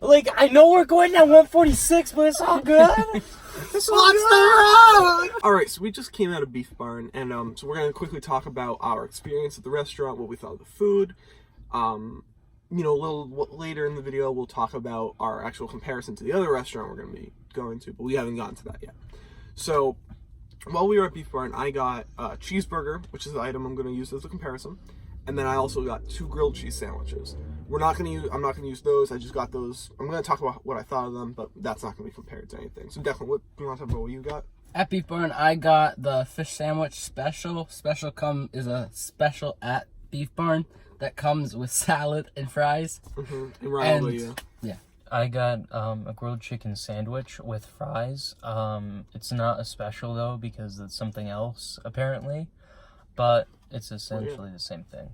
Like, I know we're going at 146, but it's all good. Watch the road! Alright, so we just came out of Beef Barn, and so we're going to quickly talk about our experience at the restaurant, what we thought of the food. You know, a little later in the video, we'll talk about our actual comparison to the other restaurant we're going to be going to, but we haven't gotten to that yet. So, while we were at Beef Barn, I got a cheeseburger, which is the item I'm going to use as a comparison, and then I also got 2 grilled cheese sandwiches. I'm not going to use those. I just got those. I'm going to talk about what I thought of them, but that's not going to be compared to anything. So, Declan, what do you want to talk about? What you got? At Beef Barn, I got the fish sandwich special. Is a special at Beef Barn that comes with salad and fries. Mm-hmm. And Ryan, yeah. I got a grilled chicken sandwich with fries. It's not a special though because it's something else apparently, but it's essentially the same thing.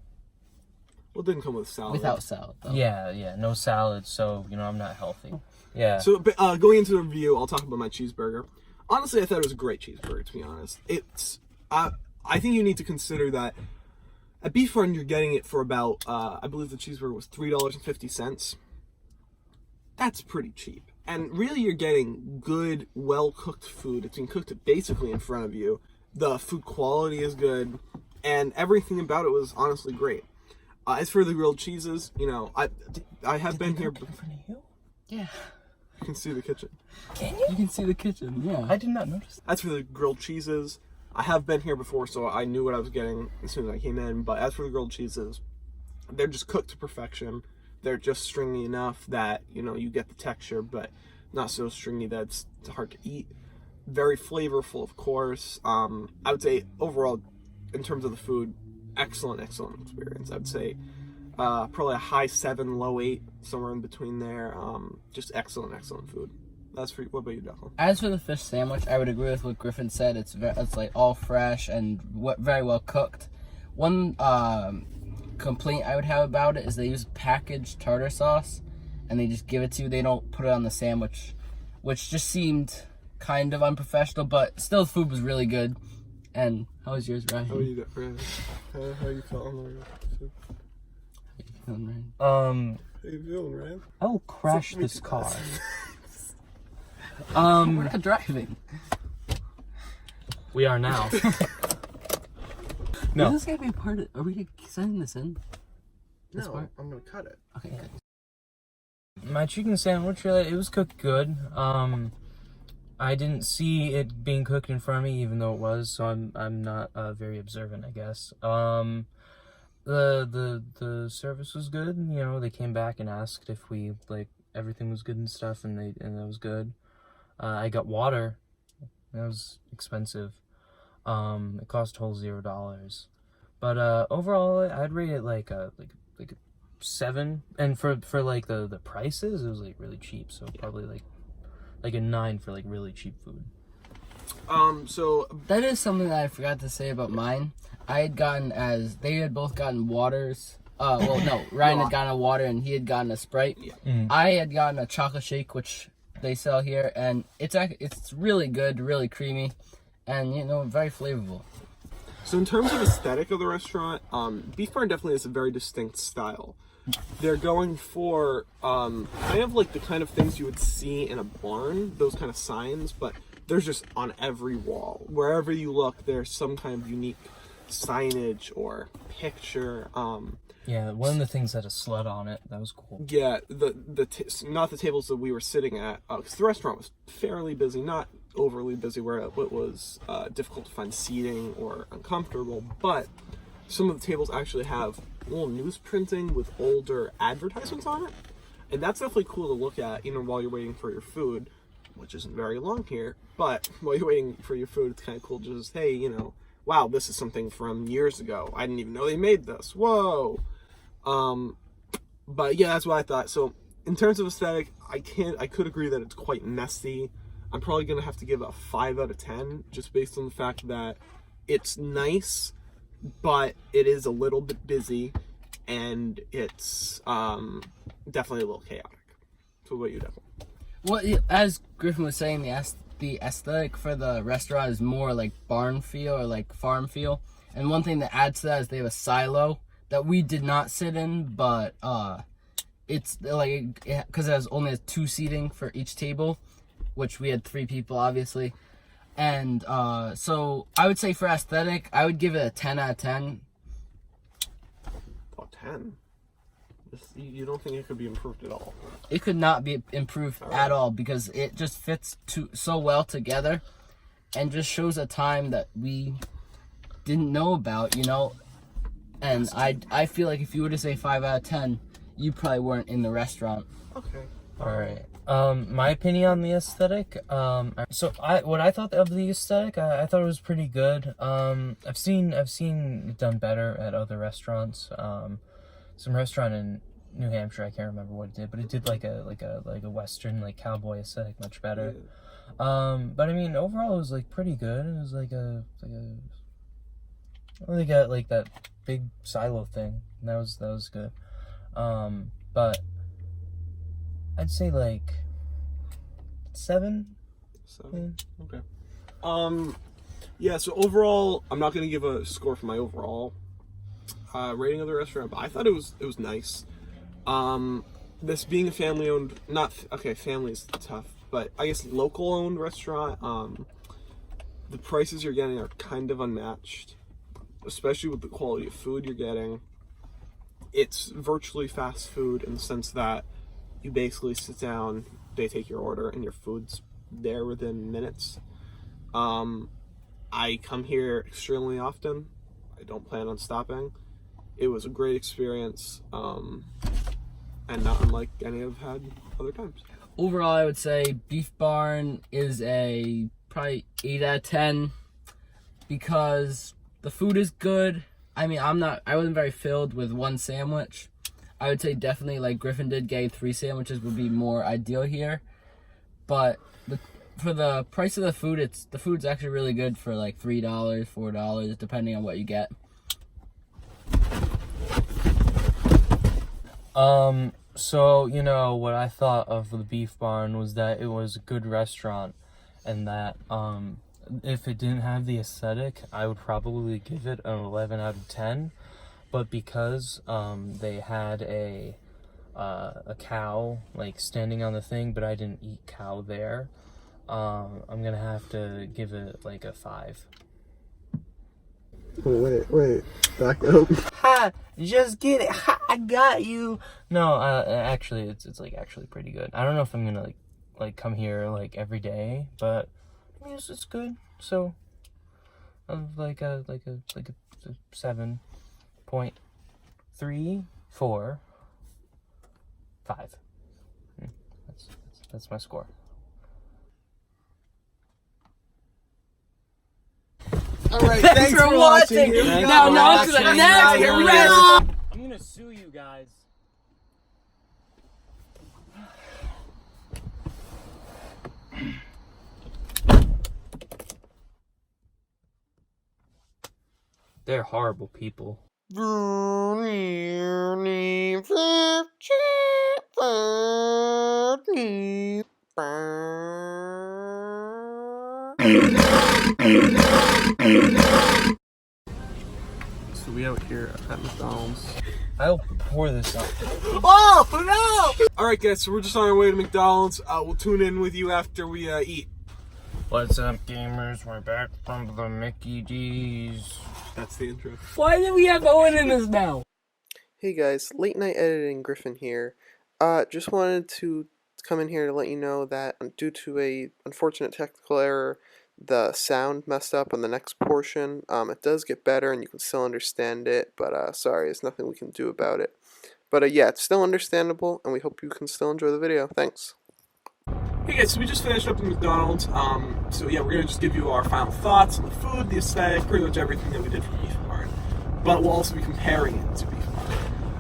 Well, it didn't come with salad. Without salad, though. Yeah, no salad, so, you know, I'm not healthy. Yeah. So, going into the review, I'll talk about my cheeseburger. Honestly, I thought it was a great cheeseburger, to be honest. I think you need to consider that at Beef Barn, you're getting it for about, I believe the cheeseburger was $3.50. That's pretty cheap. And really, you're getting good, well-cooked food. It's being cooked basically in front of you. The food quality is good, and everything about it was honestly great. As for the grilled cheeses, you know, I have been here. In front of you? Yeah. You can see the kitchen. Can you? You can see the kitchen, yeah. I did not notice that. As for the grilled cheeses, I have been here before, so I knew what I was getting as soon as I came in. But as for the grilled cheeses, they're just cooked to perfection. They're just stringy enough that, you know, you get the texture, but not so stringy that it's hard to eat. Very flavorful, of course. I would say overall, in terms of the food, excellent experience. I would say probably a high 7, low 8, somewhere in between there. Just excellent food. What about you, Declan? As for the fish sandwich, I would agree with what Griffin said. It's like all fresh and very well cooked. One complaint I would have about it is they use packaged tartar sauce, and they just give it to you. They don't put it on the sandwich, which just seemed kind of unprofessional. But still, the food was really good. And how was yours, Ryan? How are you, Ryan? How you feeling, Ryan? How you feeling, Ryan? I will crash this car. We're not driving. We are now. No. Is this gonna be a part of? Are we sending this in? No, part? I'm gonna cut it. Okay. Good. My chicken sandwich, it was cooked good. I didn't see it being cooked in front of me, even though it was, so I'm not very observant, I guess. The service was good. You know, they came back and asked if everything was good and stuff, and that was good. I got water. That was expensive. It cost a whole $0. But overall, I'd rate it like a 7. And for the prices, it was like really cheap. So probably like a 9 for like really cheap food. So that is something that I forgot to say about mine. They had both gotten waters. Ryan had gotten a water and he had gotten a Sprite. Yeah. Mm-hmm. I had gotten a chocolate shake, which they sell here, and it's really good, really creamy, and very flavorful. So in terms of aesthetic of the restaurant, Beef Barn definitely has a very distinct style. They're going for kind of like the kind of things you would see in a barn, those kind of signs, but there's just on every wall. Wherever you look, there's some kind of unique signage or picture. Yeah, one of the things had a slut on it. That was cool. Yeah, not the tables that we were sitting at, because the restaurant was fairly busy, not overly busy where it was difficult to find seating or uncomfortable, but some of the tables actually have little news printing with older advertisements on it, and that's definitely cool to look at, while you're waiting for your food, which isn't very long here, but while you're waiting for your food, it's kind of cool to just, hey, wow, this is something from years ago. I didn't even know they made this. Whoa. But yeah, that's what I thought. So in terms of aesthetic, I could agree that it's quite messy. I'm probably going to have to give it a 5 out of 10, just based on the fact that it's nice, but it is a little bit busy, and it's definitely a little chaotic. So what about you, Declan? Well, as Griffin was saying, the aesthetic for the restaurant is more like barn feel or like farm feel. And one thing that adds to that is they have a silo that we did not sit in, but it's like, because it has only 2 seating for each table, which we had 3 people, obviously. And so I would say for aesthetic, I would give it a 10 out of 10. Oh, 10? You don't think it could be improved at all? It could not be improved at all, because it just fits so well together and just shows a time that we didn't know about, you know? And I feel like if you were to say 5 out of 10, you probably weren't in the restaurant. Okay. All right. My opinion on the aesthetic. So what I thought of the aesthetic, I thought it was pretty good. I've seen it done better at other restaurants. Some restaurant in New Hampshire, I can't remember what it did, but it did like a Western, like cowboy aesthetic much better. Yeah. But I mean, overall it was like pretty good. It was like a they got like that big silo thing. And that was good. But I'd say like 7. 7. Okay. Yeah. So overall, I'm not gonna give a score for my overall rating of the restaurant, but I thought it was nice. This being a family-owned, family is tough, but I guess local-owned restaurant. The prices you're getting are kind of unmatched, especially with the quality of food you're getting. It's virtually fast food in the sense that you basically sit down, they take your order, and your food's there within minutes. I come here extremely often. I don't plan on stopping. It was a great experience, and not unlike any I've had other times. Overall, I would say Beef Barn is a probably 8 out of 10, because the food is good. I mean, I wasn't very filled with 1 sandwich. I would say definitely, like Griffin did, getting 3 sandwiches would be more ideal here. But for the price of the food, the food's actually really good for like $3, $4, depending on what you get. So, you know, what I thought of the Beef Barn was that it was a good restaurant, and that, if it didn't have the aesthetic, I would probably give it an 11 out of 10, but because, they had a cow, like, standing on the thing, but I didn't eat cow there, I'm gonna have to give it, like, a 5. Wait, back up. Ha! Just get it. Ha! I got you. No, actually, it's like actually pretty good. I don't know if I'm gonna like come here like every day, but I mean, it's good. So, of like a 7.34, 5. That's my score. Alright, thanks for watching. Now to the next restaurant. I'm gonna sue you guys. They're horrible people. So we out here at McDonald's. I'll pour this up. Oh no! Alright guys, so we're just on our way to McDonald's. We'll tune in with you after we eat. What's up, gamers? We're back from the Mickey D's. That's the intro. Why do we have Owen in this now? Hey guys, late night editing Griffin here. Just wanted to come in here to let you know that due to a unfortunate technical error, the sound messed up on the next portion. It does get better and you can still understand it, but sorry, there's nothing we can do about it. But yeah, it's still understandable, and we hope you can still enjoy the video. Thanks. Hey guys, so we just finished up at McDonald's. So yeah, we're gonna just give you our final thoughts on the food, the aesthetic, pretty much everything that we did for Beef Barn. But we'll also be comparing it to Beef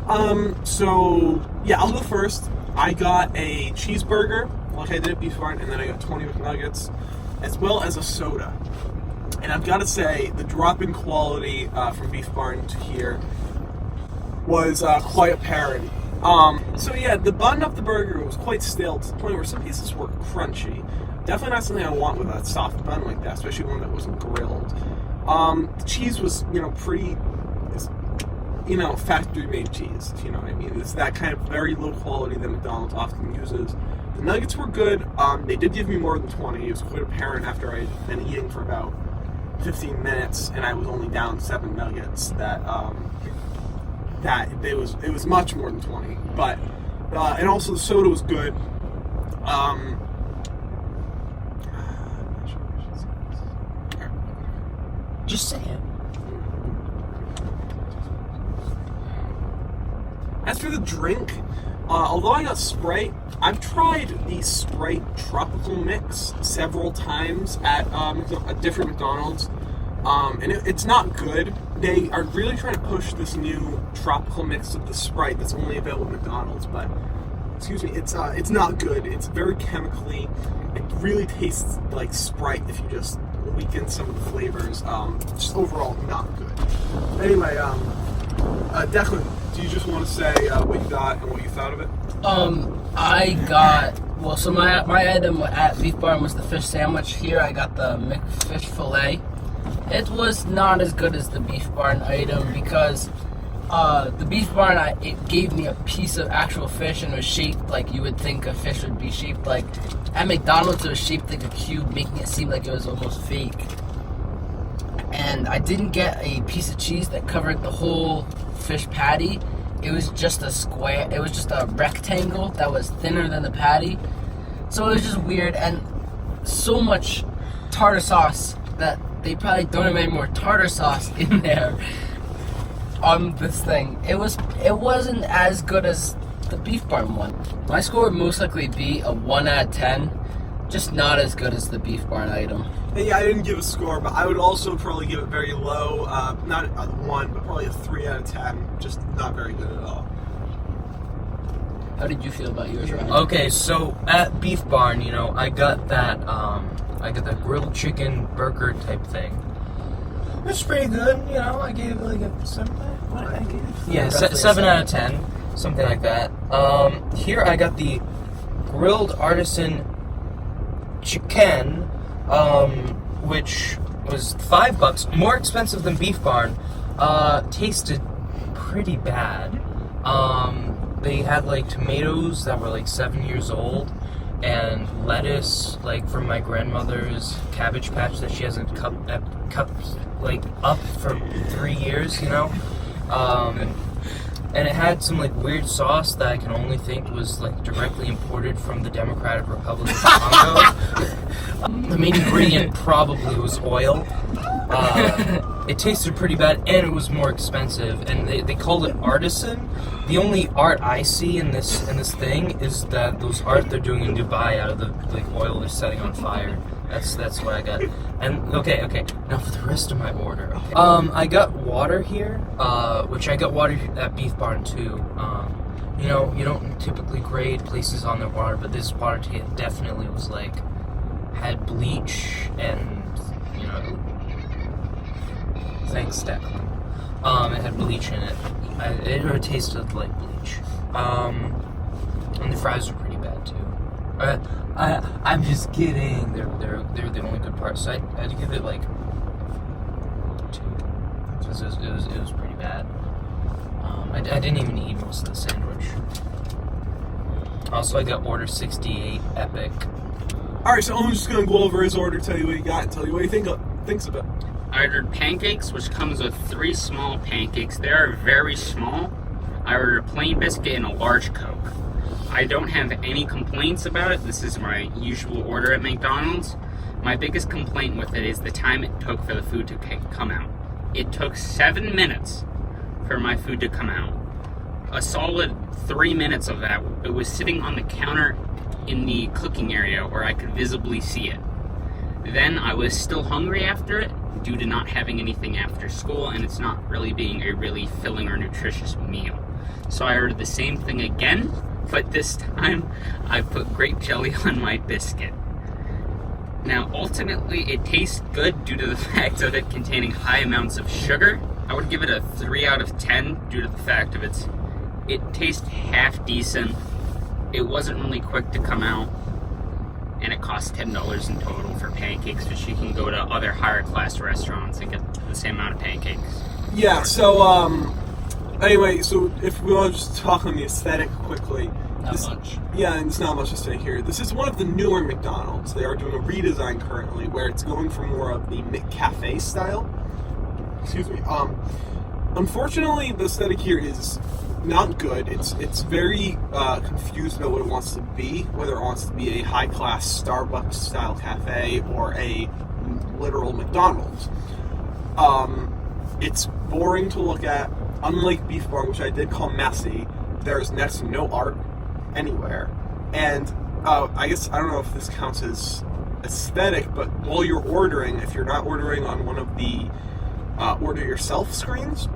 Barn. So yeah, I'll go first. I got a cheeseburger, like I did at Beef Barn, and then I got 20 McNuggets, as well as a soda. And I've got to say, the drop in quality from Beef Barn to here was quite apparent. So yeah, the bun of the burger was quite stale to the point where some pieces were crunchy. Definitely not something I want with a soft bun like that, especially one that wasn't grilled. The cheese was, pretty factory made cheese, if you know what I mean. It's that kind of very low quality that McDonald's often uses. The nuggets were good. They did give me more than 20. It was quite apparent after I had been eating for about 15 minutes and I was only down 7 nuggets that it was much more than 20. But and also the soda was good. Just say it. As for the drink, although I got Sprite, I've tried the Sprite Tropical Mix several times at different McDonald's, and it's not good. They are really trying to push this new Tropical Mix of the Sprite that's only available at McDonald's, but, excuse me, it's not good. It's very chemically. It really tastes like Sprite if you just weaken some of the flavors. Just overall not good. Anyway, Declan, do you just want to say what you got and what you thought of it? So my item at Beef Barn was the fish sandwich. Here I got the McFish fillet. It was not as good as the Beef Barn item because the Beef Barn, it gave me a piece of actual fish and it was shaped like you would think a fish would be shaped like. At McDonald's, it was shaped like a cube, making it seem like it was almost fake. And I didn't get a piece of cheese that covered the whole fish patty. It was just a square. It was just a rectangle that was thinner than the patty. So it was just weird, and so much tartar sauce that they probably don't have any more tartar sauce in there on this thing. It wasn't as good as the Beef Barn one. My score would most likely be a 1 out of 10, just not as good as the Beef Barn item. Yeah, I didn't give a score, but I would also probably give it very low, not a 1, but probably a 3 out of 10, just not very good at all. How did you feel about yours, Ryan? Okay, so at Beef Barn, I got that grilled chicken burger type thing. It's pretty good, I gave it like a 7. What did I give? Yeah, 7 out of 10, something like that. Here I got the grilled artisan chicken, which was $5, more expensive than Beef Barn. Tasted pretty bad. They had like tomatoes that were like 7 years old, and lettuce like from my grandmother's cabbage patch that she hasn't cut like up for 3 years, and it had some like weird sauce that I can only think was like directly imported from the Democratic Republic of Congo. The main ingredient probably was oil. It tasted pretty bad, and it was more expensive. And they called it artisan. The only art I see in this thing is that those art they're doing in Dubai out of the like oil they're setting on fire. That's what I got. And okay. Now for the rest of my order. Okay. I got water here, which I got water at Beef Barn too. You don't typically grade places on their water, but this water definitely was like had bleach and thanks Declan. It had bleach in it. It tasted like bleach. And the fries were pretty bad too. I'm just kidding. They're the only good part. So I had to give it like 2. It was pretty bad. I didn't even eat most of the sandwich. Also, I got order 68 Epic. Alright, so I'm just gonna go over his order, tell you what he got, and tell you what he thinks of it. I ordered pancakes, which comes with 3 small pancakes. They are very small. I ordered a plain biscuit and a large Coke. I don't have any complaints about it. This is my usual order at McDonald's. My biggest complaint with it is the time it took for the food to come out. It took 7 minutes for my food to come out. A solid 3 minutes of that, it was sitting on the counter in the cooking area where I could visibly see it. Then I was still hungry after it due to not having anything after school, and it's not really being a really filling or nutritious meal. So I ordered the same thing again, but this time I put grape jelly on my biscuit. Now, ultimately, it tastes good due to the fact of it containing high amounts of sugar. I would give it a 3 out of 10 due to the fact of it tastes half decent. It wasn't really quick to come out, and it costs $10 in total for pancakes, which you can go to other higher class restaurants and get the same amount of pancakes. Yeah, so Anyway, so if we want to just talk on the aesthetic quickly. Not much. Yeah, and there's not much to say here. This is one of the newer McDonald's. They are doing a redesign currently where it's going for more of the McCafe style. Excuse me. Unfortunately, the aesthetic here is not good. It's very confused about what it wants to be, whether it wants to be a high-class Starbucks-style cafe or a literal McDonald's. It's boring to look at. Unlike Beef Barn, which I did call messy, there's next to no art anywhere. And I guess, I don't know if this counts as aesthetic, but while you're ordering, if you're not ordering on one of the order yourself screens,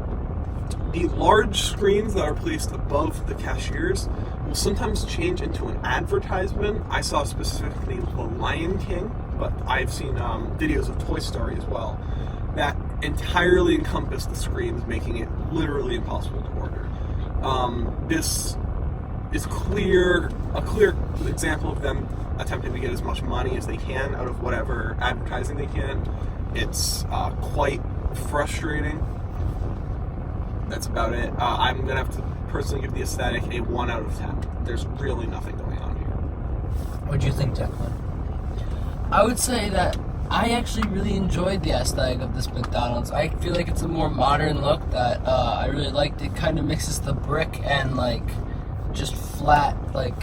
the large screens that are placed above the cashiers will sometimes change into an advertisement. I saw specifically The Lion King, but I've seen videos of Toy Story as well, that entirely encompass the screens, making it literally impossible to order. This is a clear example of them attempting to get as much money as they can out of whatever advertising they can. It's quite frustrating. That's about it. I'm gonna have to personally give the aesthetic a 1 out of 10. There's really nothing going on here. What do you think, Declan? I would say that I actually really enjoyed the aesthetic of this McDonald's. I feel like it's a more modern look that I really liked. It kind of mixes the brick and like just flat, like,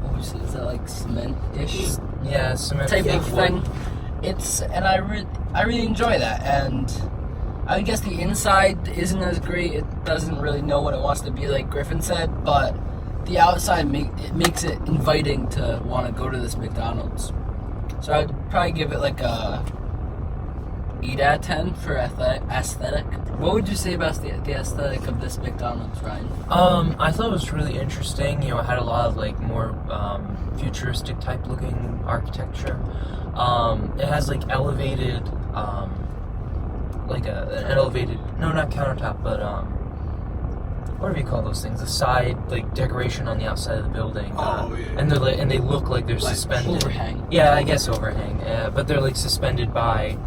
what would you say, is that like cement-ish? Yeah, cement type of thing. wood. And I really enjoy that. And I guess the inside isn't as great. It doesn't really know what it wants to be, like Griffin said, but the outside makes it inviting to want to go to this McDonald's. So I'd probably give it like a 8 out of 10 for aesthetic. What would you say about the aesthetic of this McDonald's, Ryan? I thought it was really interesting. You know, it had a lot of like more futuristic type looking architecture. It has like elevated, like an elevated, no, not countertop, but what do you call those things? The side, like, decoration on the outside of the building. Yeah. And they look like they're Like suspended. overhang. Yeah, I guess overhang. But they're like suspended by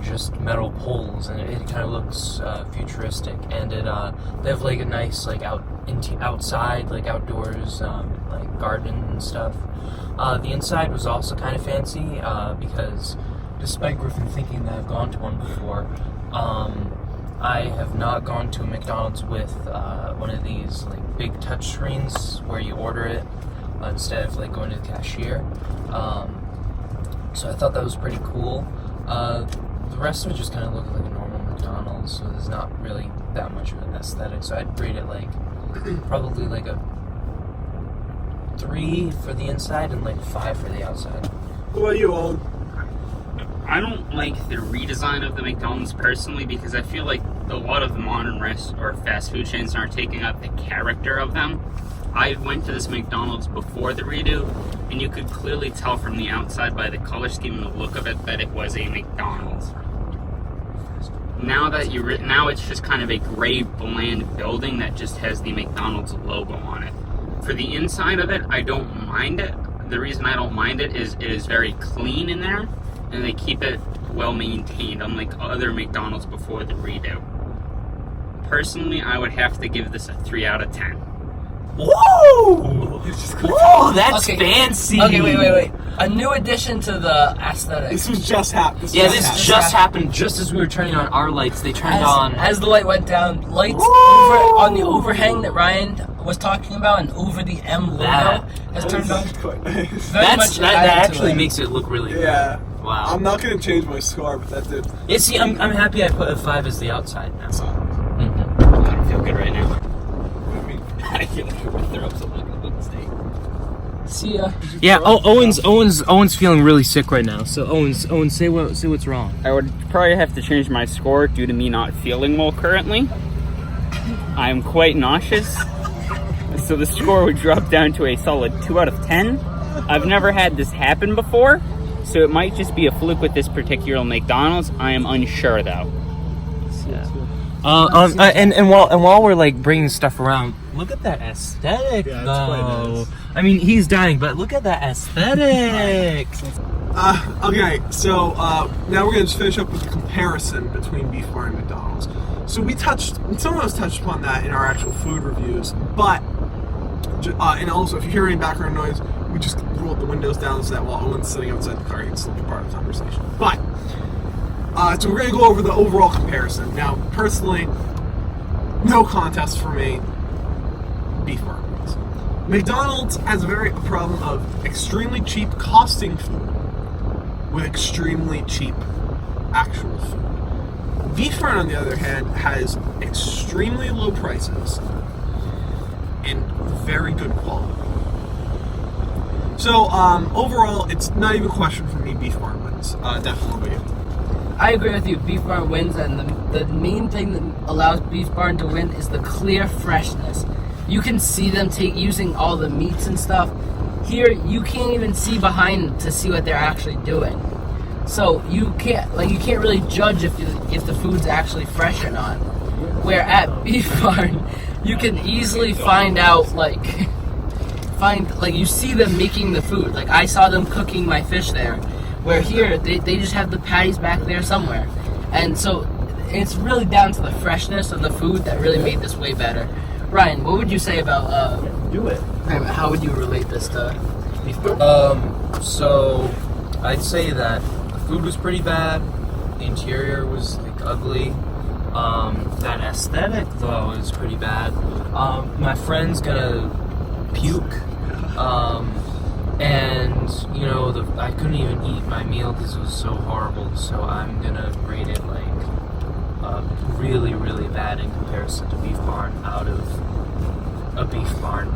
just metal poles, and it kind of looks futuristic. And they have like a nice like outside, like outdoors, like garden and stuff. The inside was also kind of fancy because, despite Griffin thinking that I've gone to one before, I have not gone to a McDonald's with one of these like big touch screens where you order it instead of like going to the cashier. So I thought that was pretty cool. The rest of it just kind of looked like a normal McDonald's, so there's not really that much of an aesthetic. So I'd rate it like probably like a 3 for the inside and like 5 for the outside. What about you, Owen? I don't like the redesign of the McDonald's personally because I feel like a lot of the modern or fast food chains are taking up the character of them. I went to this McDonald's before the redo, and you could clearly tell from the outside by the color scheme and the look of it that it was a McDonald's. Now it's just kind of a gray, bland building that just has the McDonald's logo on it. For the inside of it, I don't mind it. The reason I don't mind it is very clean in there, and they keep it well maintained, unlike other McDonald's before the redo. Personally, I would have to give this a 3 out of 10. Whoa! Whoa, that's fancy! Okay, wait. A new addition to the aesthetic. This was just happened. This just happened just as we were turning on our lights. They turned on. As the light went down, lights over on the overhang that Ryan was talking about and over the M logo has turned on. That actually makes it look really good. Yeah. Wow. I'm not going to change my score, but that did. Yeah, see, I'm happy I put a 5 as the outside now. I don't feel good right now. I mean, I feel like I'm going to throw up something like a steak. See ya. Yeah. Owen's feeling really sick right now. So Owen, say what's wrong. I would probably have to change my score due to me not feeling well currently. I'm quite nauseous. So the score would drop down to a solid 2 out of 10. I've never had this happen before, so it might just be a fluke with this particular McDonald's. I am unsure though. And while we're like bringing stuff around, look at that aesthetic Yeah, it's though. quite nice. I mean, he's dying, but look at that aesthetic. Okay, so now we're going to just finish up with the comparison between Beef Bar and McDonald's. So some of us touched upon that in our actual food reviews, but, and also if you hear any background noise, we just rolled the windows down so that while Owen's sitting outside the car, he can still be part of the conversation. But, so we're going to go over the overall comparison. Now, personally, no contest for me, beef burger wings. McDonald's has a problem of extremely cheap costing food with extremely cheap actual food. Beef Burn, on the other hand, has extremely low prices and very good quality. So, overall, it's not even a question for me, Beef Barn wins. Definitely. I agree with you. Beef Barn wins, and the main thing that allows Beef Barn to win is the clear freshness. You can see them using all the meats and stuff. Here, you can't even see behind to see what they're actually doing. So you can't really judge if the food's actually fresh or not. Where at Beef Barn, you can easily find out you see them making the food. Like I saw them cooking my fish there. Where here they just have the patties back there somewhere, and so it's really down to the freshness of the food that really made this way better. Ryan, what would you say about Do it. how would you relate this to Beef Barn? So I'd say that the food was pretty bad. The interior was ugly. That aesthetic though is pretty bad. My friend's gonna puke. And I couldn't even eat my meal because it was so horrible. So I'm gonna rate it really, really bad in comparison to Beef Barn out of a Beef Barn.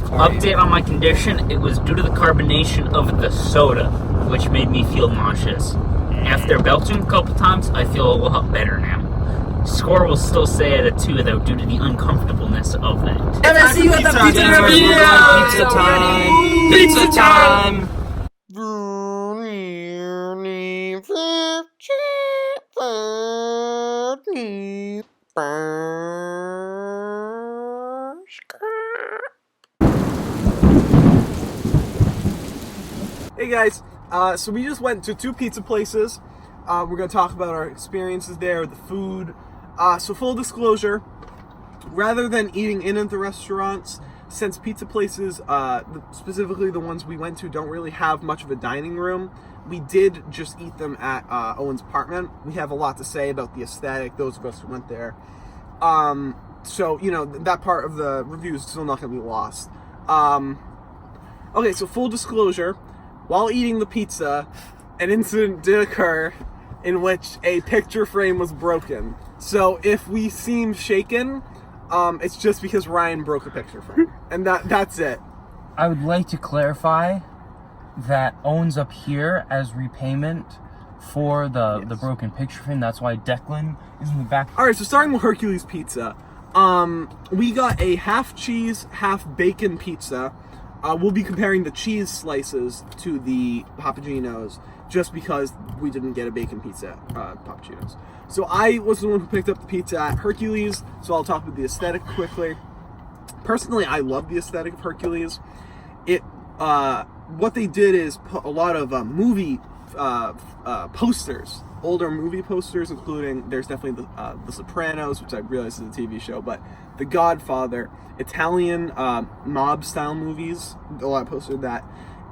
Update on my condition, it was due to the carbonation of the soda, which made me feel nauseous. After belching a couple times, I feel a lot better now. Score will still stay at a 2 though, due to the uncomfortableness of that. And I see you at the pizza review! Pizza time! Hey guys, so we just went to 2 pizza places. We're going to talk about our experiences there, the food. So full disclosure, rather than eating in at the restaurants, since pizza places, specifically the ones we went to, don't really have much of a dining room, we did just eat them at Owen's apartment. We have a lot to say about the aesthetic, those of us who went there. So, that part of the review is still not going to be lost. Okay, so full disclosure, while eating the pizza, an incident did occur in which a picture frame was broken. So if we seem shaken, it's just because Ryan broke a picture frame. And that's it. I would like to clarify that Owen's up here as repayment for the broken picture frame. That's why Declan is in the back. Alright, so starting with Hercules Pizza. We got a half cheese, half bacon pizza. We'll be comparing the cheese slices to the Papagenos just because we didn't get a bacon pizza at Papagenos. So I was the one who picked up the pizza at Hercules, so I'll talk about the aesthetic quickly. Personally, I love the aesthetic of Hercules. What they did is put a lot of movie posters, older movie posters, including, there's definitely the Sopranos, which I realize is a TV show, but The Godfather, Italian mob-style movies, a lot of posters of that,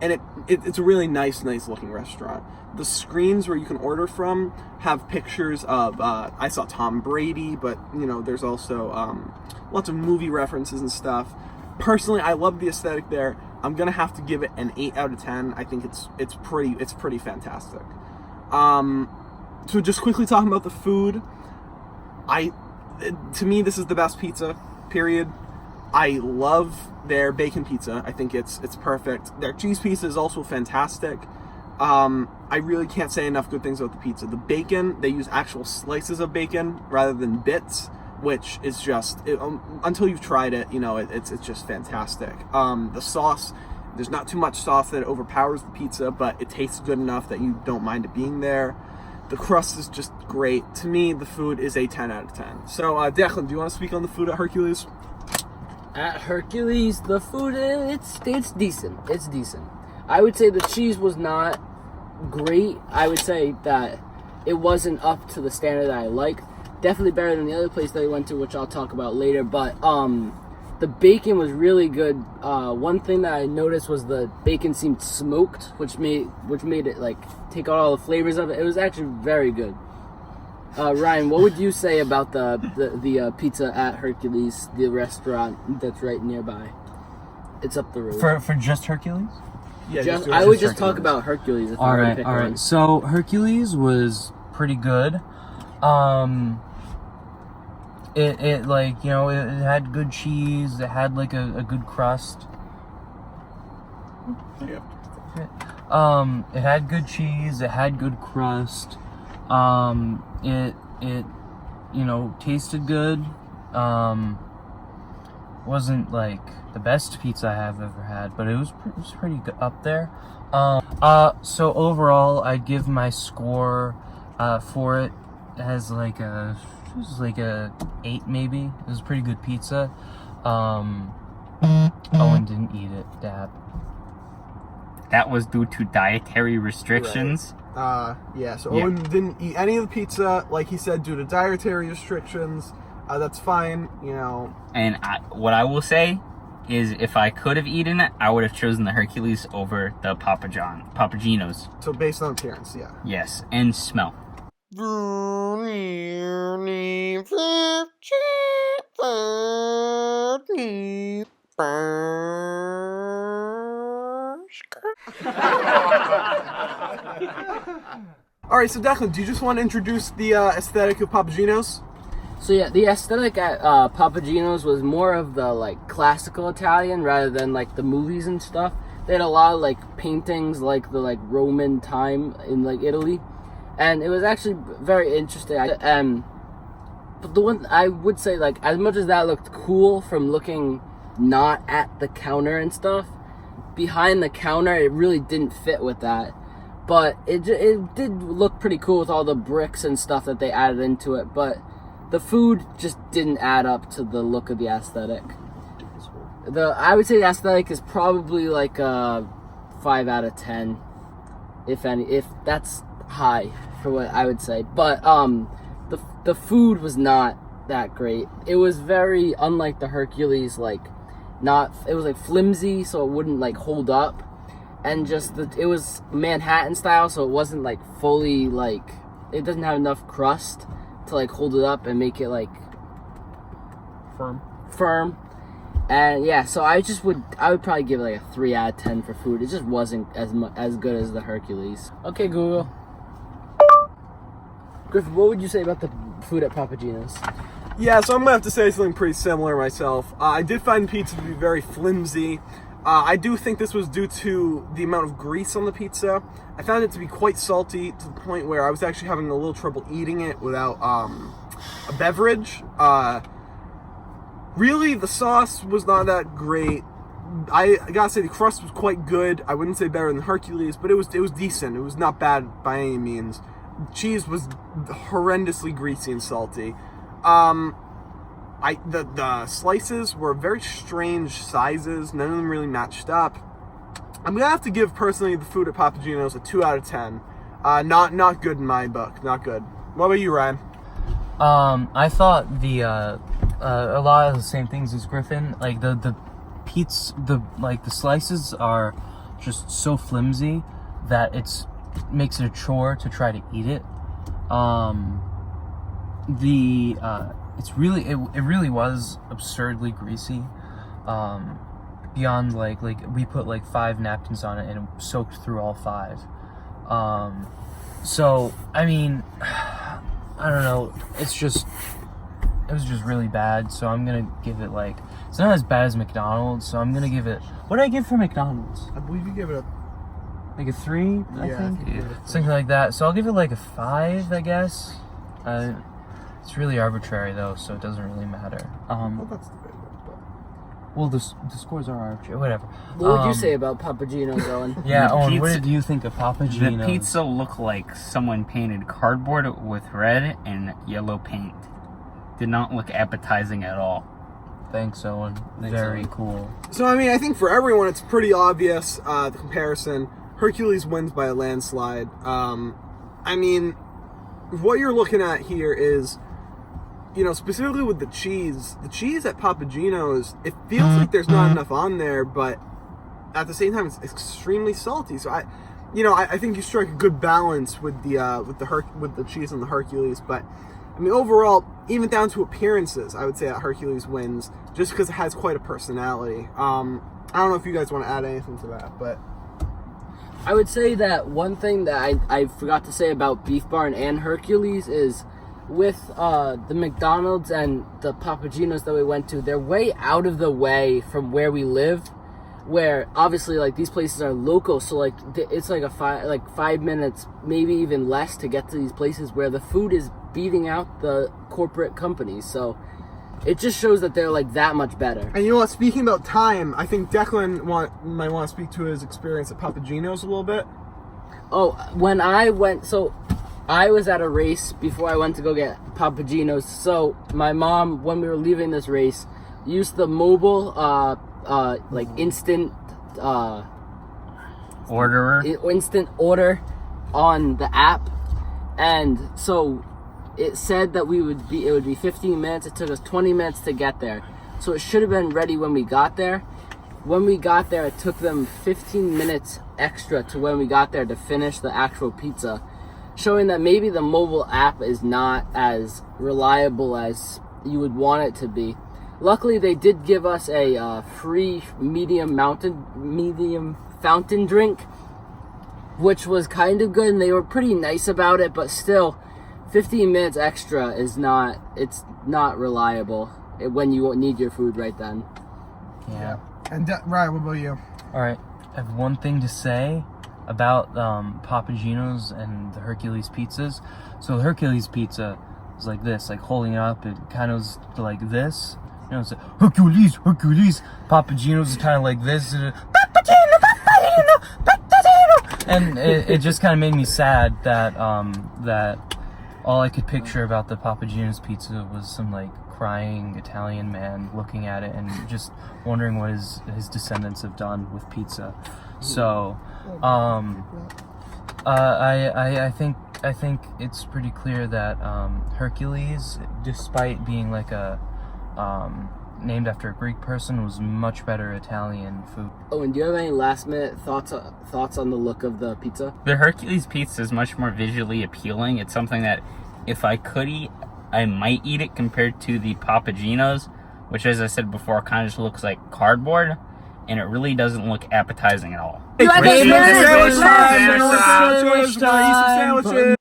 and it's a really nice looking restaurant. The screens where you can order from have pictures of, I saw Tom Brady, but, there's also lots of movie references and stuff. Personally, I love the aesthetic there. I'm gonna have to give it an 8 out of 10. I think it's pretty fantastic. So just quickly talking about the food, to me, this is the best pizza, period. I love their bacon pizza. I think it's perfect. Their cheese pizza is also fantastic. I really can't say enough good things about the pizza. The bacon, they use actual slices of bacon rather than bits, which is just, until you've tried it, it's just fantastic. The sauce, there's not too much sauce that overpowers the pizza, but it tastes good enough that you don't mind it being there. The crust is just great. To me, the food is a 10 out of 10. So, Declan, do you want to speak on the food at Hercules? At Hercules, the food, it's decent. It's decent. I would say the cheese was not great. I would say that it wasn't up to the standard that I liked. definitely better than the other place that we went to, which I'll talk about later. But the bacon was really good. One thing that I noticed was the bacon seemed smoked, which made it like take out all the flavors of it. It was actually very good. Ryan, what would you say about the pizza at Hercules, the restaurant that's right nearby? It's up the road. For just Hercules? Yeah, I would just talk about Hercules. If All I were to right, pick all right. one. So Hercules was pretty good. It like, you know, it had good cheese. It had like a good crust. Yeah. It had good cheese. It had good crust. It you know, tasted good. Wasn't like the best pizza I have ever had, but it was pretty good up there. So overall, I'd give my score for it as like a 8 maybe. It was a pretty good pizza. Owen didn't eat it. Dab. That was due to dietary restrictions. Yeah, so Yeah. Owen didn't eat any of the pizza, like he said, due to dietary restrictions. That's fine, you know. And what I will say is, if I could have eaten it, I would have chosen the Hercules over the Papa Gino's. So based on appearance, yeah. Yes, and smell. All right, so Declan, do you just want to introduce the aesthetic of Papa Gino's? So yeah, the aesthetic at Papa Gino's was more of the like classical Italian rather than like the movies and stuff. They had a lot of like paintings like the like Roman time in like Italy, and it was actually very interesting. But the one I would say, like, as much as that looked cool from looking not at the counter and stuff, behind the counter it really didn't fit with that. But it did look pretty cool with all the bricks and stuff that they added into it. But the food just didn't add up to the look of the aesthetic. I would say the aesthetic is probably like a 5 out of 10, if that's high for what I would say. But the food was not that great. It was very unlike the Hercules, it was like flimsy, so it wouldn't like hold up, and it was Manhattan style, so it wasn't like fully like, it doesn't have enough crust to like hold it up and make it like firm. And yeah, so I would probably give it like a 3 out of 10 for food. It just wasn't as good as the Hercules. Okay, Google. Griffin, what would you say about the food at Papa Gino's? Yeah, so I'm gonna have to say something pretty similar myself. I did find pizza to be very flimsy. I do think this was due to the amount of grease on the pizza. I found it to be quite salty to the point where I was actually having a little trouble eating it without a beverage. Really, the sauce was not that great. I gotta say the crust was quite good. I wouldn't say better than Hercules, but it was decent. It was not bad by any means. Cheese was horrendously greasy and salty. The slices were very strange sizes. None of them really matched up. I'm gonna have to give personally the food at Papa Gino's a 2 out of 10. Not good in my book. Not good. What about you, Ryan? I thought a lot of the same things as Griffin. Like the slices are just so flimsy that it makes it a chore to try to eat it. It really was absurdly greasy. Beyond like we put like 5 napkins on it and it soaked through all 5. So I mean, I don't know. It was just really bad. So I'm gonna give it like, it's not as bad as McDonald's. So I'm gonna give it. What did I give for McDonald's? I believe you gave it Like a 3, I think. you gave it a 3. Something like that. So I'll give it like a 5, I guess. It's really arbitrary though, so it doesn't really matter. Well, that's debatable. Well, the scores are arbitrary. Whatever. What would you say about Papa Gino's, Owen? Yeah, The Owen, what pizza- did you think of Papa Gino's? The pizza looked like someone painted cardboard with red and yellow paint. Did not look appetizing at all. Thanks, Owen. Thanks, Very Owen. cool. So, I mean, I think for everyone it's pretty obvious, the comparison. Hercules wins by a landslide. I mean, what you're looking at here is specifically with the cheese at Papa Gino's, it feels like there's not enough on there, but at the same time, it's extremely salty. So I think you strike a good balance with the cheese on the Hercules. But I mean, overall, even down to appearances, I would say that Hercules wins just because it has quite a personality. I don't know if you guys want to add anything to that, but I would say that one thing that I forgot to say about Beef Barn and Hercules is with the McDonald's and the Papa Gino's that we went to, they're way out of the way from where we live, where obviously like these places are local, so like it's like 5 minutes, maybe even less, to get to these places where the food is beating out the corporate companies. So it just shows that they're like that much better. And you know what? Speaking about time, I think Declan might want to speak to his experience at Papa Gino's a little bit. Oh, when I went, so I was at a race before I went to go get Papa Gino's. So my mom, when we were leaving this race, used the mobile, like instant instant order on the app, and so it said that it would be 15 minutes. It took us 20 minutes to get there, so it should have been ready when we got there. When we got there, it took them 15 minutes extra to when we got there to finish the actual pizza, showing that maybe the mobile app is not as reliable as you would want it to be. Luckily, they did give us a free medium fountain drink, which was kind of good, and they were pretty nice about it, but still, 15 minutes extra is not reliable when you need your food right then. Yeah. And Ryan, what about you? All right, I have one thing to say about Papa Gino's and the Hercules pizzas. So the Hercules pizza is like this, like holding it up, it kind of was like this. It's like, Hercules. Papa Gino's is kind of like this. Papa Gino. And it just kind of made me sad that that all I could picture about the Papa Gino's pizza was some like crying Italian man looking at it and just wondering what his descendants have done with pizza. So, I think it's pretty clear that Hercules, despite being like a named after a Greek person, was much better Italian food. Oh, and do you have any last minute thoughts on the look of the pizza? The Hercules pizza is much more visually appealing. It's something that if I could eat, I might eat it, compared to the Papa Gino's, which, as I said before, kind of just looks like cardboard, and it really doesn't look appetizing at all. Sandwich time!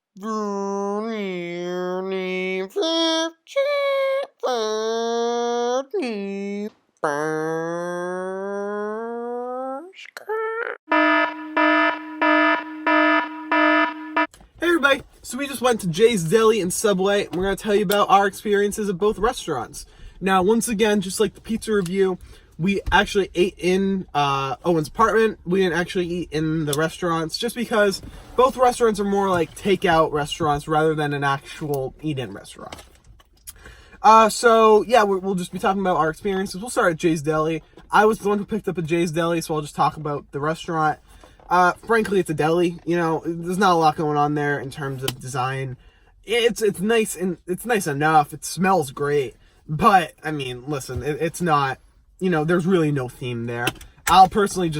Hey everybody, so we just went to Jay's Deli and Subway, and we're going to tell you about our experiences at both restaurants. Now, once again, just like the pizza review, we actually ate in Owen's apartment. We didn't actually eat in the restaurants, just because both restaurants are more like takeout restaurants rather than an actual eat-in restaurant. So yeah, we'll just be talking about our experiences. We'll start at Jay's Deli. I was the one who picked up at Jay's Deli, so I'll just talk about the restaurant. Frankly, it's a deli. There's not a lot going on there in terms of design. It's nice, and it's nice enough. It smells great, but I mean, listen, it's not. There's really no theme there. I'll personally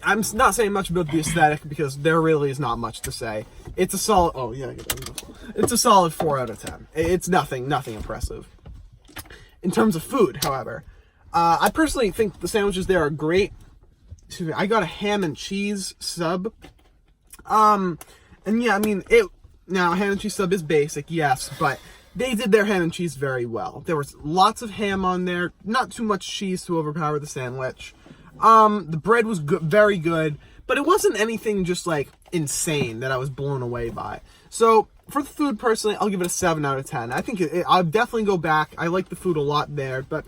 I'm not saying much about the aesthetic because there really is not much to say. It's a solid. Oh yeah, it's a solid 4 out of 10. It's nothing impressive. In terms of food, however, I personally think the sandwiches there are great. I got a ham and cheese sub. And yeah, I mean now ham and cheese sub is basic, yes, but they did their ham and cheese very well. There was lots of ham on there, not too much cheese to overpower the sandwich. The bread was good, very good, but it wasn't anything just like insane that I was blown away by. So for the food, personally, I'll give it a 7 out of 10. I think I'll definitely go back. I like the food a lot there, but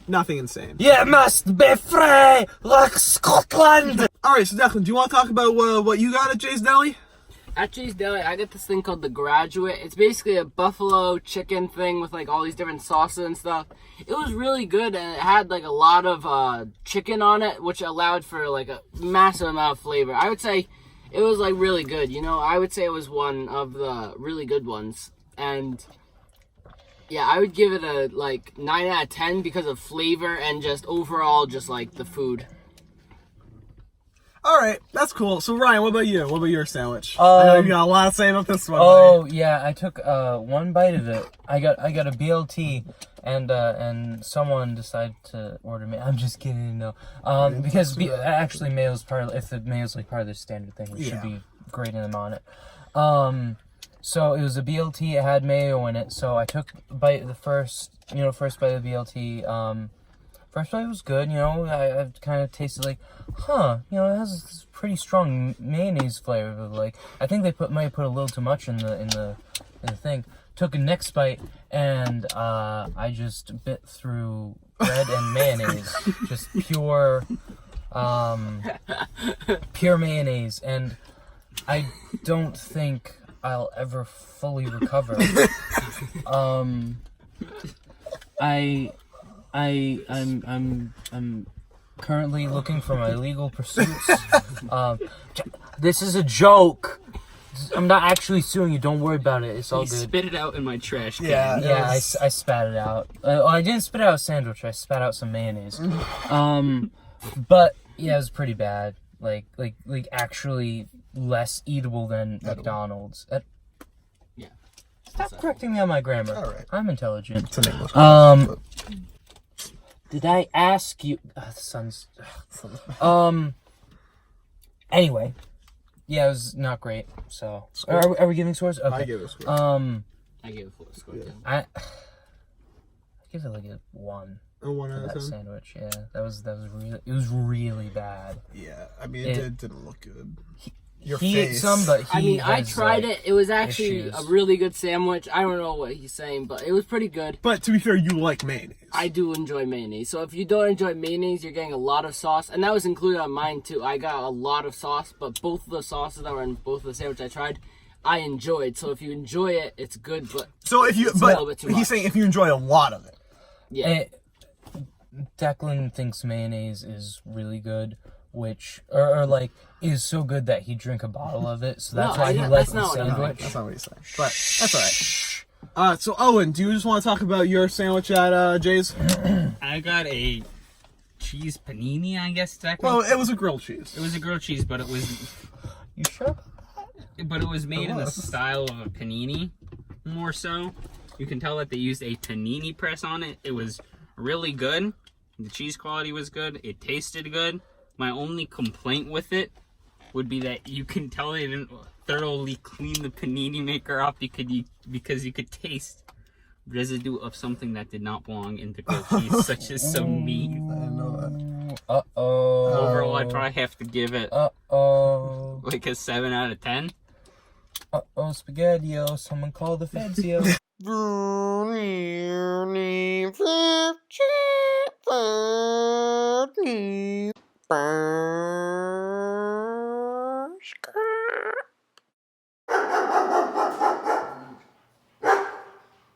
nothing insane. You must be free like Scotland. All right, so Declan, do you want to talk about what you got at Jay's Deli? At Jay's Deli, I got this thing called the Graduate. It's basically a buffalo chicken thing with like all these different sauces and stuff. It was really good, and it had like a lot of chicken on it, which allowed for like a massive amount of flavor. I would say it was like really good. I would say it was one of the really good ones. And Yeah, I would give it a, 9 out of 10 because of flavor and just overall, just, the food. All right, that's cool. So, Ryan, what about you? What about your sandwich? I know you got a lot to say about this one. Oh, yeah, I took one bite of it. I got a BLT, and someone decided to order me. I'm just kidding, no. Because actually, mayo's if the mayo's part of the standard thing, we should be grading them on it. So it was a BLT. It had mayo in it. So I took a bite, the first bite of the BLT. First bite was good, I kind of tasted it has this pretty strong mayonnaise flavor. I think they might have put a little too much in the thing. Took a next bite, and I just bit through bread and mayonnaise, just pure mayonnaise, and I don't think I'll ever fully recover. I'm currently looking for my legal pursuits. This is a joke. I'm not actually suing you. Don't worry about it. It's all good. Spit it out in my trash can. Yeah, I spat it out. I didn't spit out a sandwich. I spat out some mayonnaise. But yeah, it was pretty bad. Like actually less eatable than McDonald's. Yeah. Stop correcting me on my grammar. All right. I'm intelligent. It's an English Did I ask you? The sun's. Anyway, yeah, it was not great. So, are we giving scores? Okay. I give it a score. I gave it a score. Yeah. I give it a 1. A 1 out of 10. Sandwich. Yeah, that was really bad. Yeah, I mean it didn't look good. Your he face. ate some, but I tried it. It was actually issues. a really good sandwich. I don't know what he's saying, but it was pretty good. But to be fair, you like mayonnaise. I do enjoy mayonnaise. So if you don't enjoy mayonnaise, you're getting a lot of sauce. And that was included on mine too. I got a lot of sauce, but both of the sauces that were in both of the sandwich I tried, I enjoyed. So if you enjoy it, it's good, but so if you, it's a little bit too much. He's saying if you enjoy a lot of it. Yeah. Declan thinks mayonnaise is really good, which is so good that he'd drink a bottle of it. So that's why he likes the sandwich. That's not what he's saying. But that's all right. So Owen, do you just want to talk about your sandwich at Jay's? I got a cheese panini, I guess. Well, it was a grilled cheese. It was a grilled cheese, but it was. You sure? But it was made in the style of a panini, more so. You can tell that they used a panini press on it. It was really good. The cheese quality was good. It tasted good. My only complaint with it would be that you can tell they didn't thoroughly clean the panini maker off because you could taste residue of something that did not belong in the grilled cheese, such as some meat. I didn't know that. Uh-oh. Overall, I'd probably have to give it Uh-oh. like a 7 out of 10. Uh-oh, spaghetti-o. Someone call the feds-yo.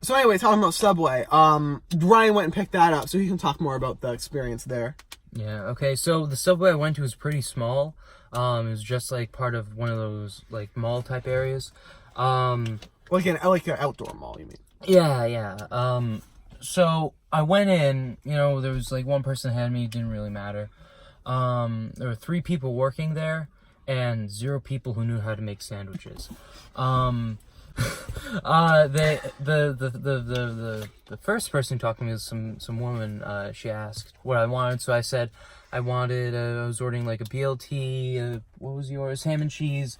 So anyway, talking about Subway, Ryan went and picked that up, so he can talk more about the experience there. Yeah, okay, so the Subway I went to was pretty small. It was just part of one of those mall type areas. Like an outdoor mall, you mean? Yeah. So I went in, there was one person ahead of me, it didn't really matter. There were 3 people working there and 0 people who knew how to make sandwiches. The first person who talked to me was some woman. She asked what I wanted, so I said I was ordering a BLT. What was yours? Ham and cheese,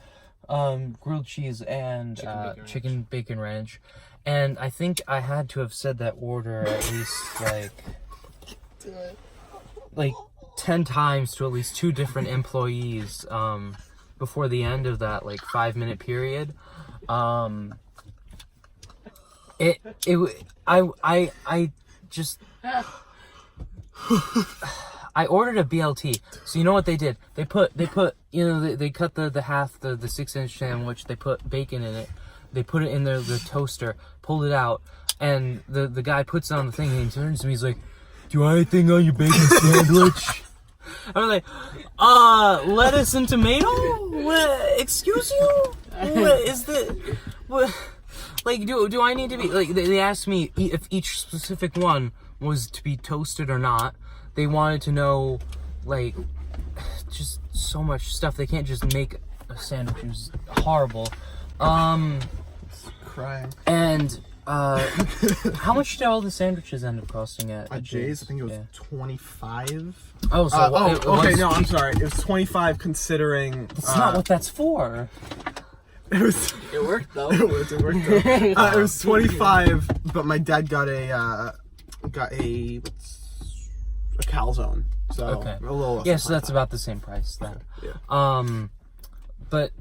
grilled cheese, and chicken bacon ranch. And I think I had to have said that order at least 10 times to at least 2 different employees before the end of that 5-minute period. I ordered a BLT. So you know what they did? They cut the half, the 6-inch sandwich, they put bacon in it, they put it in the toaster, pulled it out, and the guy puts it on the thing and he turns to me, he's like, "Do you want anything on your bacon sandwich?" I'm like, lettuce and tomato? What, excuse you? What is the... What? Like, do I need to be like? They asked me if each specific one was to be toasted or not. They wanted to know, like, just so much stuff. They can't just make a sandwich. It was horrible. Crying. And how much did all the sandwiches end up costing at Jay's? I think it was 25. Oh, so okay. No, I'm sorry. It was 25 considering. That's not what that's for. It was. It worked though. It worked though. It was 25, but my dad got a calzone. So Okay. a little less. Yeah, so that's about the same price then. Yeah. But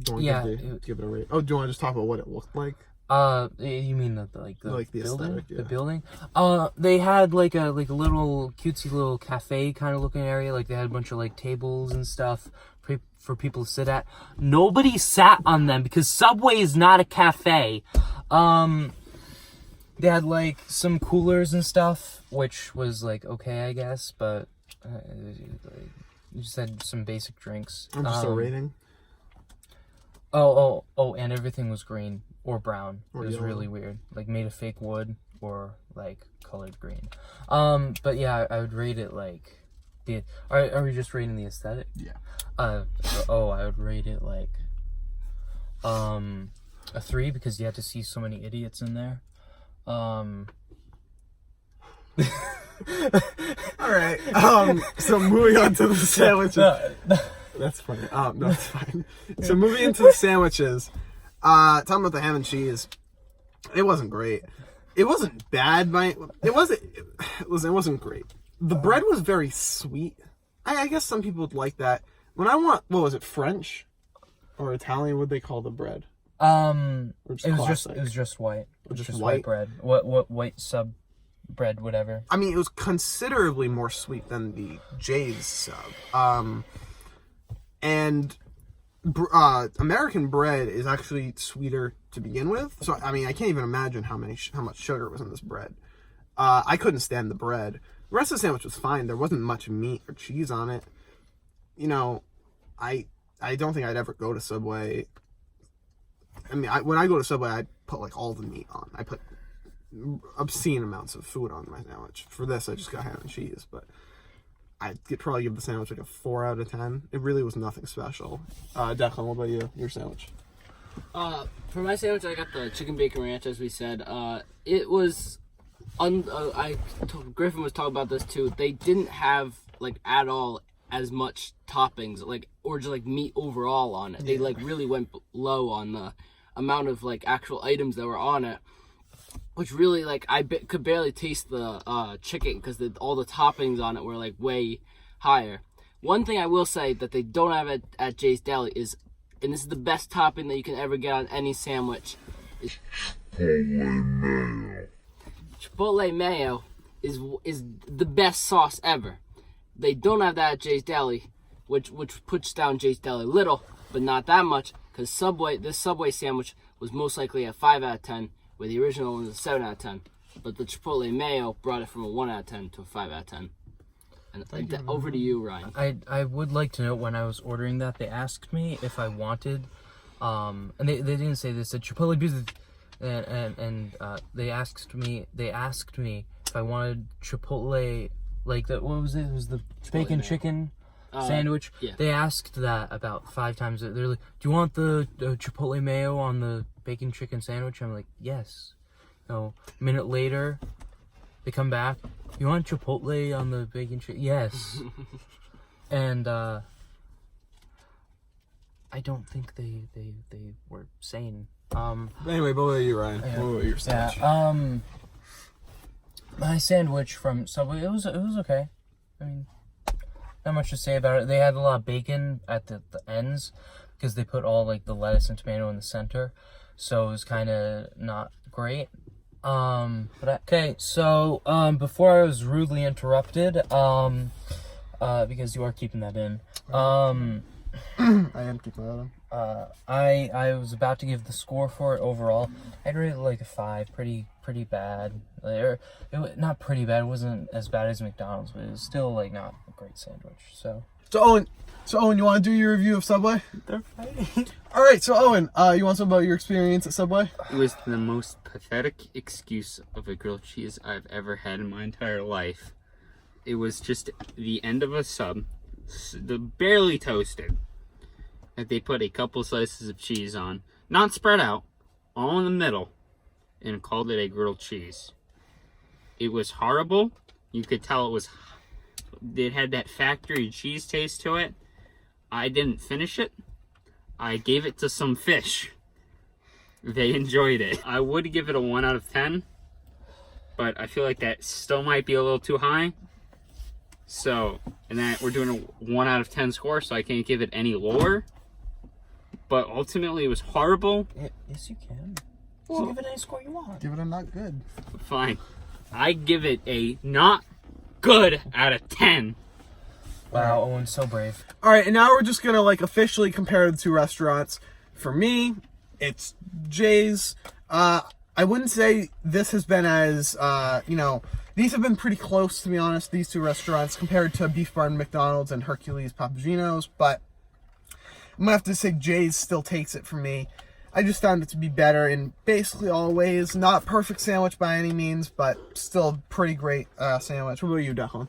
Do you want to give it a rate? Oh, do you want to just talk about what it looked like? you mean the the building? aesthetic, yeah. The building? They had like a little cutesy little cafe kind of looking area. Like they had a bunch of like tables and stuff for people to sit at. Nobody sat on them because Subway is not a cafe. They had like some coolers and stuff, which was like okay, I guess, but you just had some basic drinks. I'm just a rating. Oh, and everything was green or brown. Or it was yellow. really weird. Like made of fake wood or like colored green. But yeah, I would rate it like are we just rating the aesthetic? Yeah. I would rate it like a 3 because you had to see so many idiots in there. All right. So moving on to the sandwiches. That's funny. No, it's fine. So moving into the sandwiches, talking about the ham and cheese, it wasn't great. It wasn't bad, it wasn't great. The bread was very sweet. I guess some people would like that. When I want, what was it, French or Italian? What they call the bread? It was just white. Just white white? bread. What white sub bread, whatever. I mean, it was considerably more sweet than the Jay's sub. And American bread is actually sweeter to begin with. So, I mean, I can't even imagine how much sugar was in this bread. I couldn't stand the bread. The rest of the sandwich was fine. There wasn't much meat or cheese on it. You know, I don't think I'd ever go to Subway. I mean, when I go to Subway, I put like all the meat on. I put obscene amounts of food on my sandwich. For this, I just got ham and cheese, but I'd probably give the sandwich like a 4 out of 10. It really was nothing special. Declan, what about you? Your sandwich? For my sandwich, I got the chicken bacon ranch, as we said. It was, Griffin was talking about this too. They didn't have like at all as much toppings, like or just like meat overall on it. They like really went low on the amount of like actual items that were on it, which really like could barely taste the chicken because all the toppings on it were like way higher. One thing I will say that they don't have at Jay's Deli is, and this is the best topping that you can ever get on any sandwich, is Chipotle mayo is the best sauce ever. They don't have that at Jay's Deli, which puts down Jay's Deli a little, but not that much, because this Subway sandwich was most likely a 5 out of 10, where the original one was a 7 out of 10. But the Chipotle mayo brought it from a 1 out of 10 to a 5 out of 10. And over to you, Ryan. I would like to note when I was ordering that, they asked me if I wanted, and they didn't say this, they said Chipotle beef, and they asked me if I wanted Chipotle, like what was it? It was the bacon chicken sandwich. Yeah. They asked that about 5 times. They're like, "Do you want the Chipotle mayo on the bacon chicken sandwich?" I'm like, "Yes." No. A minute later, they come back. "You want Chipotle on the bacon chicken?" Yes. And I don't think they were sane. Anyway, what about you, Ryan? What about your sandwich? Yeah. My sandwich from Subway, it was okay. I mean, not much to say about it. They had a lot of bacon at the ends because they put all like the lettuce and tomato in the center, so it was kind of not great. So before I was rudely interrupted, because you are keeping that in, I am keeping that on. I was about to give the score for it overall. I'd rate it like a 5, pretty bad. Not pretty bad. It wasn't as bad as McDonald's, but it was still like not great sandwich. So So Owen, you want to do your review of Subway? they're fighting. All right, so Owen, you want to talk about your experience at Subway? It was the most pathetic excuse of a grilled cheese I've ever had in my entire life. It was just the end of a sub, barely toasted, that they put a couple slices of cheese on, not spread out, all in the middle, and called it a grilled cheese. It was horrible. You could tell it had that factory cheese taste to it. I didn't finish it. I gave it to some fish. They enjoyed it. I would give it a 1 out of 10, but I feel like that still might be a little too high. So, and then we're doing a 1 out of 10 score, so I can't give it any lower. But ultimately, it was horrible. Yes, you can. Well, give it any score you want. Give it a not good. Fine. I give it a not good out of 10. Wow, Owen's so brave. All right, and now we're just gonna like officially compare the two restaurants. For me, it's Jay's. I wouldn't say this has been as these have been pretty close, to be honest. These two restaurants compared to Beef Barn McDonald's and Hercules Papagino's, but I'm gonna have to say Jay's still takes it for me. I just found it to be better in basically all ways. Not perfect sandwich by any means, but still pretty great sandwich. What about you, Declan?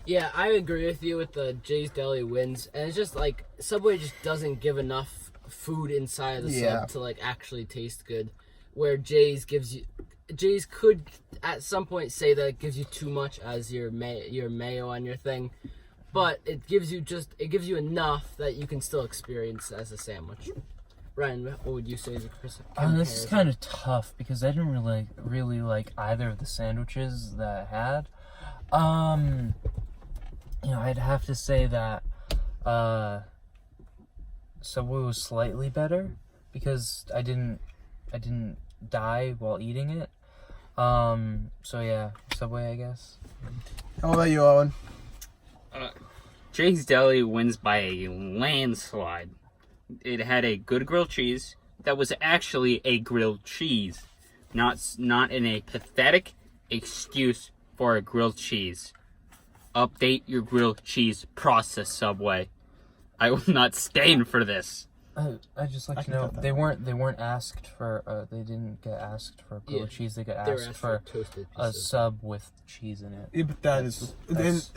Yeah, I agree with you with the Jay's Deli wins, and it's just like Subway just doesn't give enough food inside of the sub to like actually taste good. Where Jay's could at some point say that it gives you too much as your mayo on your thing, but it gives you enough that you can still experience as a sandwich. Ryan, what would you say is a comparison? This is kind of tough because I didn't really like either of the sandwiches that I had. I'd have to say that Subway was slightly better because I didn't die while eating it. So yeah, Subway, I guess. How about you, Owen? Jay's Deli wins by a landslide. It had a good grilled cheese that was actually a grilled cheese, not in a pathetic excuse for a grilled cheese. Update your grilled cheese process, Subway. I will not stand for this. I just like to know they weren't asked for they didn't get asked for grilled cheese. They got asked for toasted a sub with cheese in it. Yeah, but that's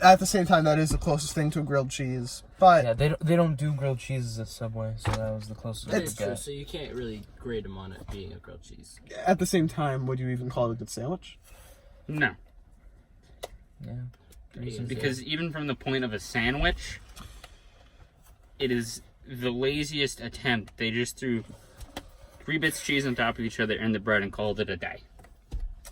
at the same time that is the closest thing to a grilled cheese. But yeah, they don't do grilled cheeses at Subway, so that was the closest they could get. So you can't really grade them on it being a grilled cheese. At the same time, would you even call it a good sandwich? No. Yeah. Because even from the point of a sandwich, it is the laziest attempt. They just threw 3 bits of cheese on top of each other and the bread and called it a day.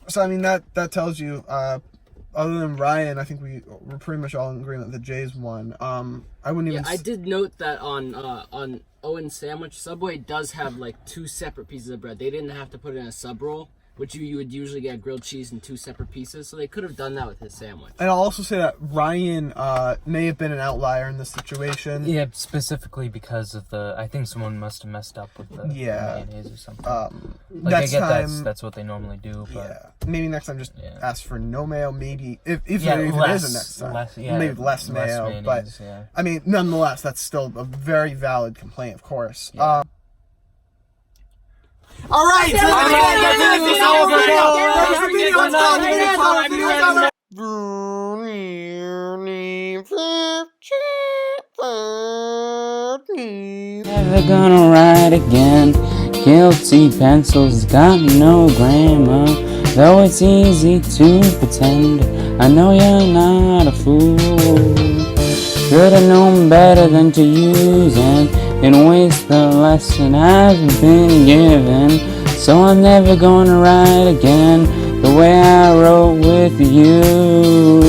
So I mean that tells you. Other than Ryan, I think we're pretty much all in agreement that Jay's won. I wouldn't even. I did note that on Owen's sandwich, Subway does have like 2 separate pieces of bread. They didn't have to put it in a sub roll, which you would usually get grilled cheese in 2 separate pieces. So they could have done that with his sandwich. And I'll also say that Ryan may have been an outlier in this situation. Yeah, specifically because of I think someone must have messed up with the mayonnaise or something. I get that's what they normally do, but yeah, maybe next time just ask for no mayo. Maybe if it is a next time, maybe less mayo. But I mean, nonetheless, that's still a very valid complaint, of course. Yeah. All right. Never gonna write again. Guilty pencils got no grammar. Though it's easy to pretend, I know you're not a fool. Should've known better than to use it and waste the lesson I've been given. So I'm never gonna write again the way I wrote with you.